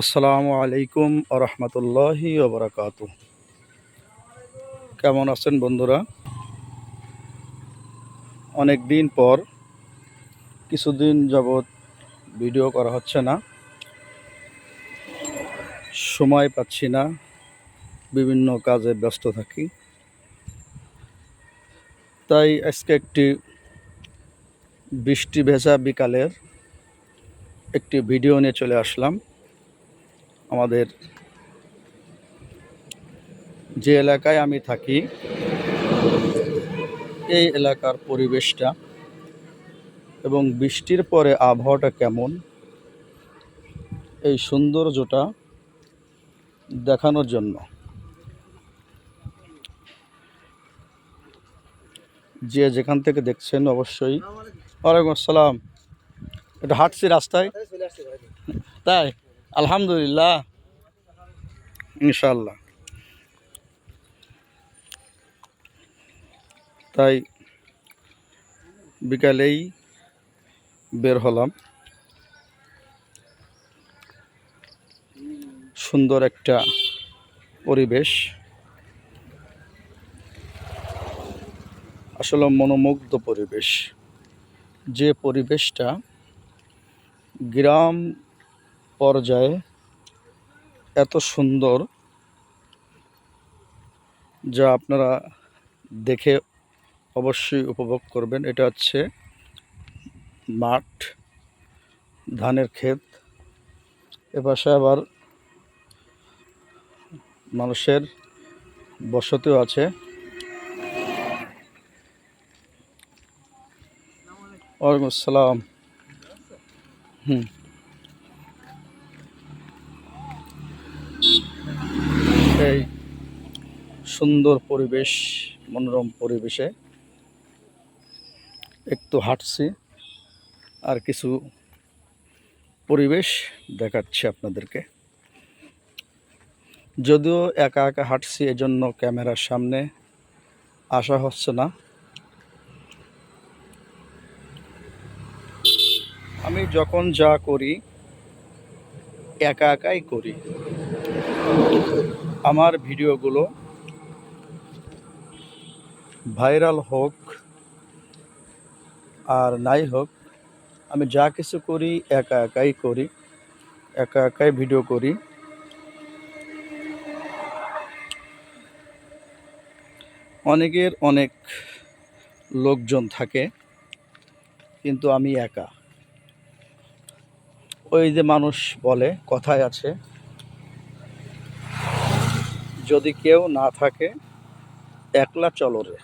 আসসালামু আলাইকুম আরহামতুল্লাহি ওবরাকাতু। কেমন আছেন বন্ধুরা? অনেক দিন পর কিছুদিন যাবৎ ভিডিও করা হচ্ছে না, সময় পাচ্ছি না, বিভিন্ন কাজে ব্যস্ত থাকি। তাই আজকে একটি বৃষ্টি ভেজা বিকালের একটি ভিডিও নিয়ে চলে আসলাম। আমাদের যে এলাকায় আমি থাকি এই এলাকার পরিবেশটা এবং বৃষ্টির পরে আবহাওয়াটা কেমন, এই সৌন্দর্যটা দেখানোর জন্য। যে যেখান থেকে দেখছেন অবশ্যই। ওয়ালাইকুম আসসালাম। এটা হাঁটছি রাস্তায়, তাই আলহামদুলিল্লাহ, ইনশাল্লাহ। তাই বিকালেই বের হলাম। সুন্দর একটা পরিবেশ, আসলে মনোমুগ্ধ পরিবেশ। যে পরিবেশটা গ্রাম পর্যায়ে এত সুন্দর, যা আপনারা দেখে অবশ্যই উপভোগ করবেন। এটা হচ্ছে মাঠ, ধানের ক্ষেত, এপাশে আবার মানুষের বসতিও আছে। ওয়ালাইকুম আসসালাম। এই সুন্দর পরিবেশ, মনোরম পরিবেশে একটু হাঁটছি আর কিছু পরিবেশ দেখাচ্ছি আপনাদেরকে। যদিও একা একা হাঁটছি, এজন্য ক্যামেরার সামনে আসা হচ্ছে না। আমি যখন যা করি একা একাই করি। আমার ভিডিওগুলো ভাইরাল হোক আর নাই হোক, আমি যা কিছু করি একা একাই করি, একা একাই ভিডিও করি। অনেকের অনেক লোকজন থাকে, কিন্তু আমি একা। ওই যে মানুষ বলে, কথায় আছে, যদি কেউ না থাকে একলা চলো রে।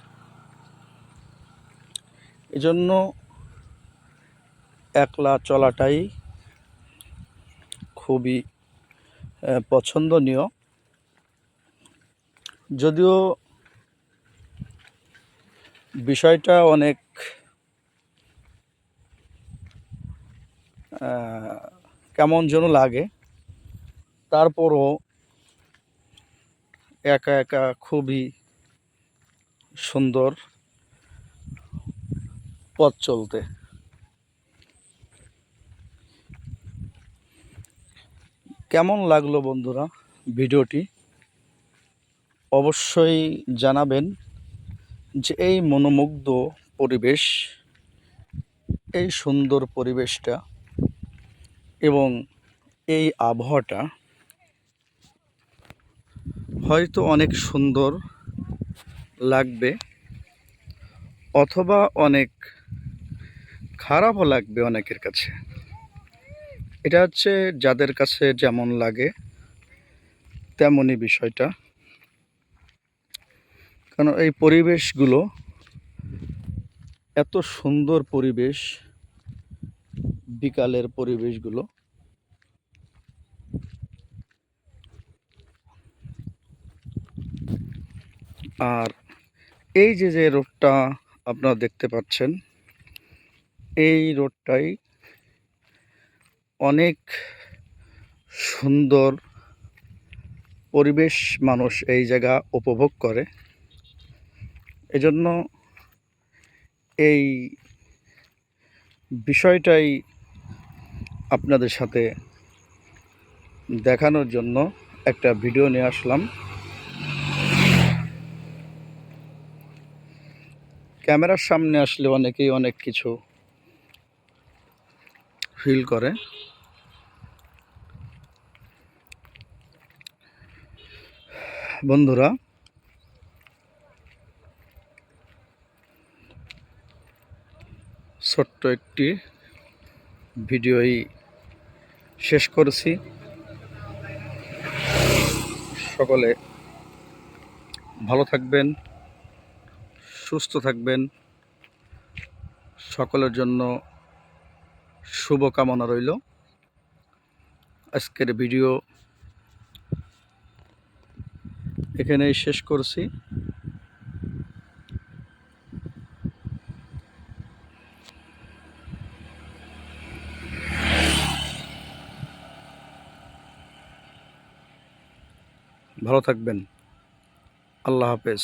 এজন্য একলা চলাটাই খুবই পছন্দনীয়। যদিও বিষয়টা অনেক কেমন যেন লাগে, তারপরও একা একা খুবই সুন্দর পথ চলতে। কেমন লাগলো বন্ধুরা ভিডিওটি? অবশ্যই জানাবেন যে এই মনোমুগ্ধ পরিবেশ, এই সুন্দর পরিবেশটা এবং এই আবহাওয়াটা হয়তো অনেক সুন্দর লাগবে, অথবা অনেক খারাপও লাগবে অনেকের কাছে। এটা হচ্ছে যাদের কাছে যেমন লাগে তেমনই বিষয়টা। কারণ এই পরিবেশগুলো এত সুন্দর পরিবেশ, বিকালের পরিবেশগুলো। আর এই যে যে রোডটা আপনারা দেখতে পাচ্ছেন, এই রোডটাই অনেক সুন্দর পরিবেশ, মানুষ এই জায়গা উপভোগ করে। এজন্য এই বিষয়টাই আপনাদের সাথে দেখানোর জন্য একটা ভিডিও নিয়ে আসলাম। ক্যামেরার সামনে আসলে অনেকেই অনেক কিছু ফিল করে। বন্ধুরা, ছোট্ট একটি ভিডিওই শেষ করছি। সকলে ভালো থাকবেন, সুস্থ থাকবেন। সকলের জন্য শুভকামনা রইল। আজকের ভিডিও এখানেই শেষ করছি। ভালো থাকবেন। আল্লাহ হাফেজ।